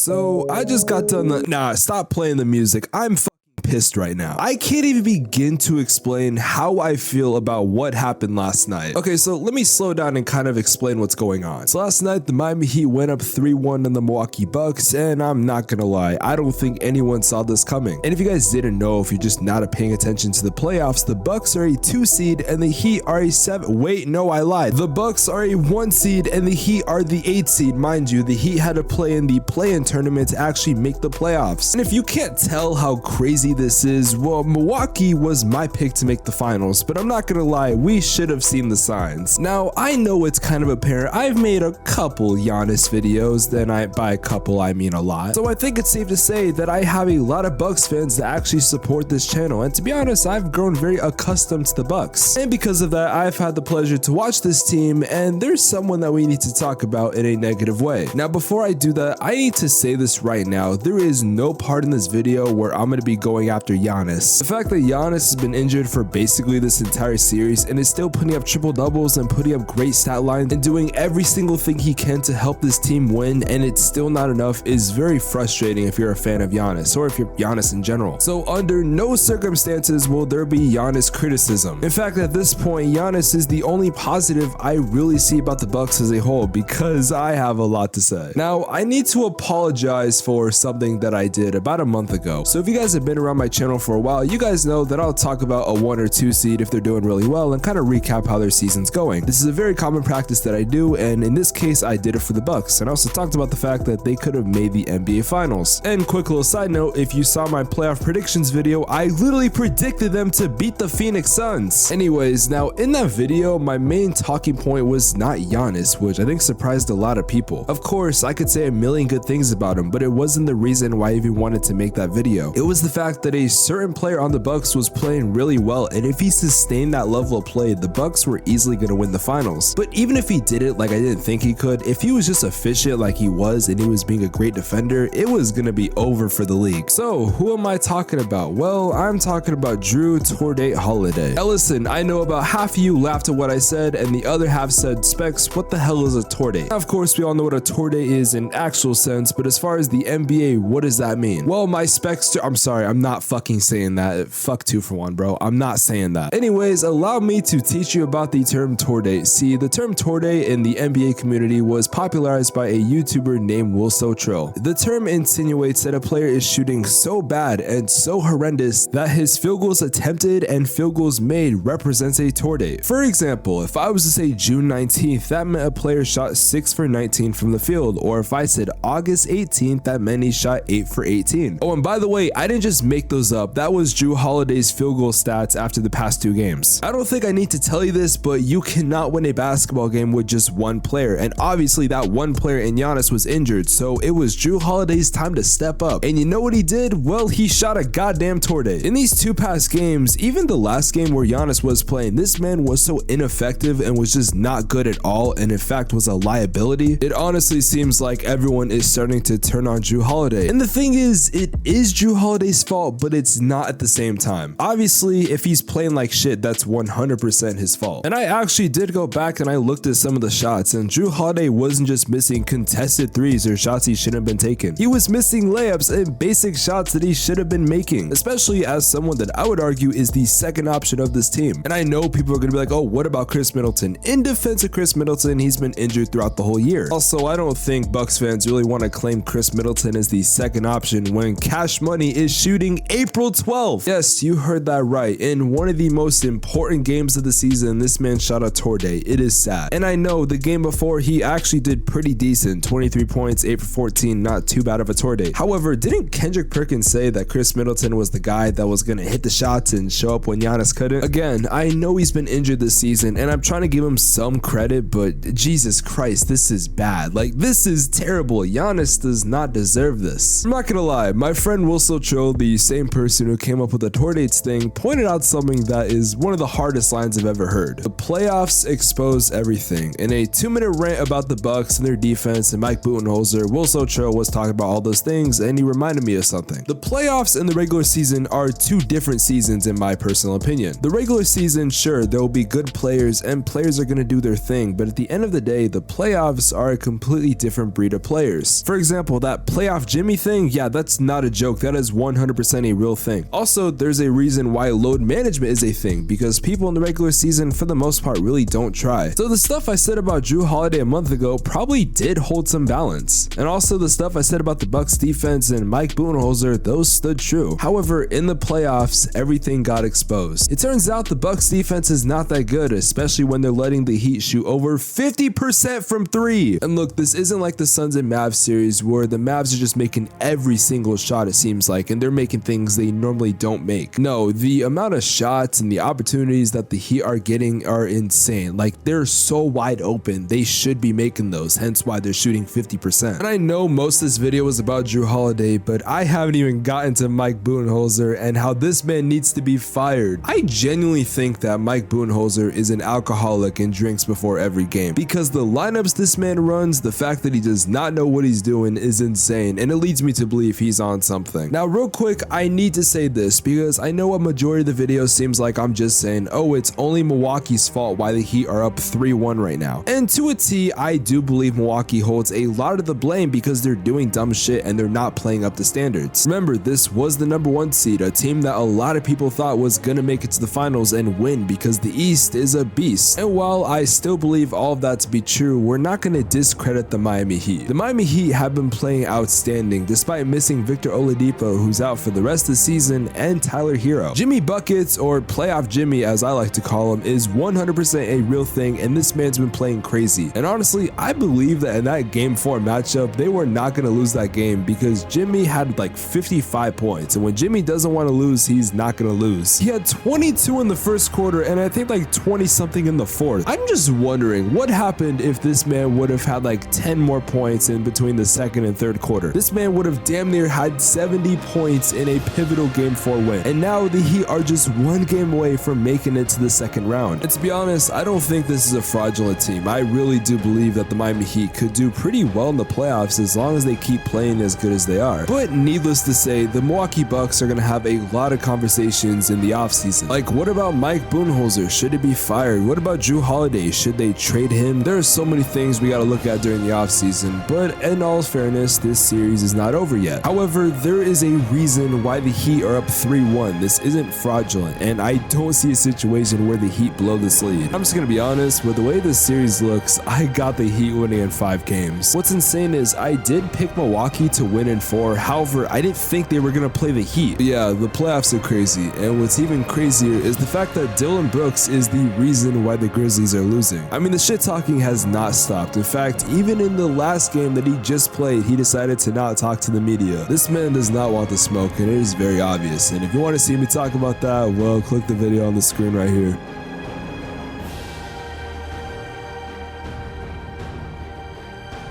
So I just got done nah, stop playing the music. I'm pissed right now. I can't even begin to explain how I feel about what happened last night. Okay, so let me slow down and kind of explain what's going on. So last night, the Miami Heat went up 3-1 on the Milwaukee Bucks, and I'm not gonna lie, I don't think anyone saw this coming. And if you guys didn't know, if you're just not paying attention to the playoffs, the Bucks are a 2 seed and the Heat are a 7. Wait, no, I lied. The Bucks are a 1 seed and the Heat are the 8 seed. Mind you, the Heat had to play in the play-in tournament to actually make the playoffs. And if you can't tell how crazy this is, well, Milwaukee was my pick to make the finals, but I'm not gonna lie, we should have seen the signs. Now, I know it's kind of apparent. I've made a couple Giannis videos, then by a couple, I mean a lot. So I think it's safe to say that I have a lot of Bucks fans that actually support this channel, and to be honest, I've grown very accustomed to the Bucks. And because of that, I've had the pleasure to watch this team, and there's someone that we need to talk about in a negative way. Now, before I do that, I need to say this right now. There is no part in this video where I'm gonna be going after Giannis. The fact that Giannis has been injured for basically this entire series and is still putting up triple doubles and putting up great stat lines and doing every single thing he can to help this team win, and it's still not enough, is very frustrating if you're a fan of Giannis or if you're Giannis in general. So under no circumstances will there be Giannis criticism. In fact, at this point, Giannis is the only positive I really see about the Bucks as a whole, because I have a lot to say. Now, I need to apologize for something that I did about a month ago. So if you guys have been around my channel for a while, you guys know that I'll talk about a 1 or 2 seed if they're doing really well and kind of recap how their season's going. This is a very common practice that I do, and in this case I did it for the Bucks, and I also talked about the fact that they could have made the NBA Finals. And quick little side note, if you saw my playoff predictions video, I literally predicted them to beat the Phoenix Suns. Anyways, now in that video, my main talking point was not Giannis, which I think surprised a lot of people. Of course, I could say a million good things about him, but it wasn't the reason why I even wanted to make that video. It was the fact that a certain player on the Bucks was playing really well, and if he sustained that level of play, the Bucks were easily going to win the finals. But even if he did it like I didn't think he could, if he was just efficient like he was and he was being a great defender, it was going to be over for the league. So who am I talking about? Well, I'm talking about Drew Tordate Holiday. Now listen, I know about half of you laughed at what I said and the other half said, Spex, what the hell is a Tordate? Now, of course, we all know what a Tordate is in actual sense, but as far as the NBA, what does that mean? Well, my Specs, I'm sorry, I'm not fucking saying that. Fuck 2 for 1, bro. I'm not saying that. Anyways, allow me to teach you about the term Tordate. See, the term Tordate in the NBA community was popularized by a YouTuber named Trill. The term insinuates that a player is shooting so bad and so horrendous that his field goals attempted and field goals made represents a Tordate. For example, if I was to say June 19th, that meant a player shot 6 for 19 from the field, or if I said August 18th, that meant he shot 8 for 18. Oh, and by the way, I didn't just make those up. That was Drew Holiday's field goal stats after the past 2 games. I don't think I need to tell you this, but you cannot win a basketball game with just one player, and obviously that one player in Giannis was injured, so it was Drew Holiday's time to step up. And you know what he did? Well, he shot a goddamn Tordate. In these 2 past games, even the last game where Giannis was playing, this man was so ineffective and was just not good at all, and in fact was a liability. It honestly seems like everyone is starting to turn on Drew Holiday. And the thing is, it is Drew Holiday's fault, but it's not at the same time. Obviously, if he's playing like shit, that's 100% his fault. And I actually did go back and I looked at some of the shots, and Drew Holiday wasn't just missing contested threes or shots he shouldn't have been taking. He was missing layups and basic shots that he should have been making, especially as someone that I would argue is the second option of this team. And I know people are gonna be like, oh, what about Chris Middleton? In defense of Chris Middleton, he's been injured throughout the whole year. Also, I don't think Bucks fans really want to claim Chris Middleton as the second option when Cash Money is shooting April 12th. Yes, you heard that right. In one of the most important games of the season, this man shot a Tordate. It is sad. And I know the game before, he actually did pretty decent. 23 points, 8 for 14, not too bad of a Tordate. However, didn't Kendrick Perkins say that Chris Middleton was the guy that was gonna hit the shots and show up when Giannis couldn't? Again, I know he's been injured this season, and I'm trying to give him some credit, but Jesus Christ, this is bad. Like, this is terrible. Giannis does not deserve this. I'm not gonna lie, my friend Trill, the same person who came up with the tour dates thing pointed out something that is one of the hardest lines I've ever heard. The playoffs expose everything. In a 2-minute rant about the Bucks and their defense, and Mike Budenholzer, Will Sotro was talking about all those things, and he reminded me of something. The playoffs and the regular season are two different seasons in my personal opinion. The regular season, sure, there will be good players and players are going to do their thing, but at the end of the day, the playoffs are a completely different breed of players. For example, that playoff Jimmy thing, yeah, that's not a joke. That is 100% a real thing. Also, there's a reason why load management is a thing, because people in the regular season, for the most part, really don't try. So the stuff I said about Drew Holiday a month ago probably did hold some balance. And also the stuff I said about the Bucks defense and Mike Budenholzer, those stood true. However, in the playoffs, everything got exposed. It turns out the Bucks defense is not that good, especially when they're letting the Heat shoot over 50% from 3. And look, this isn't like the Suns and Mavs series where the Mavs are just making every single shot, it seems like, and they're making things they normally don't make. No, the amount of shots and the opportunities that the Heat are getting are insane. Like, they're so wide open, they should be making those, hence why they're shooting 50%. And I know most of this video was about Drew Holiday, but I haven't even gotten to Mike Budenholzer and how this man needs to be fired. I genuinely think that Mike Budenholzer is an alcoholic and drinks before every game, because the lineups this man runs, the fact that he does not know what he's doing is insane, and it leads me to believe he's on something. Now, real quick, I need to say this because I know a majority of the video seems like I'm just saying, oh, it's only Milwaukee's fault why the Heat are up 3-1 right now. And to a T, I do believe Milwaukee holds a lot of the blame because they're doing dumb shit and they're not playing up to standards. Remember, this was the #1 seed, a team that a lot of people thought was gonna make it to the finals and win because the East is a beast. And while I still believe all of that to be true, we're not gonna discredit the Miami Heat. The Miami Heat have been playing outstanding despite missing Victor Oladipo, who's out for the rest of the season, and Tyler Hero. Jimmy Buckets, or Playoff Jimmy as I like to call him, is 100% a real thing, and this man's been playing crazy. And honestly, I believe that in that Game 4 matchup, they were not going to lose that game because Jimmy had like 55 points, and when Jimmy doesn't want to lose, he's not going to lose. He had 22 in the first quarter, and I think like 20 something in the fourth. I'm just wondering what happened if this man would have had like 10 more points in between the second and third quarter. This man would have damn near had 70 points in a pivotal Game 4 win. And now the Heat are just one game away from making it to the second round. And to be honest, I don't think this is a fraudulent team. I really do believe that the Miami Heat could do pretty well in the playoffs as long as they keep playing as good as they are. But needless to say, the Milwaukee Bucks are going to have a lot of conversations in the offseason. Like, what about Mike Budenholzer? Should he be fired? What about Drew Holiday? Should they trade him? There are so many things we got to look at during the offseason, but in all fairness, this series is not over yet. However, there is a reason why the Heat are up 3-1. This isn't fraudulent, and I don't see a situation where the Heat blow this lead. I'm just going to be honest, with the way this series looks, I got the Heat winning in 5 games. What's insane is I did pick Milwaukee to win in 4, however, I didn't think they were going to play the Heat. But yeah, the playoffs are crazy, and what's even crazier is the fact that Dylan Brooks is the reason why the Grizzlies are losing. I mean, the shit talking has not stopped. In fact, even in the last game that he just played, he decided to not talk to the media. This man does not want the smoke, and it is very obvious. And if you want to see me talk about that, well, click the video on the screen right here.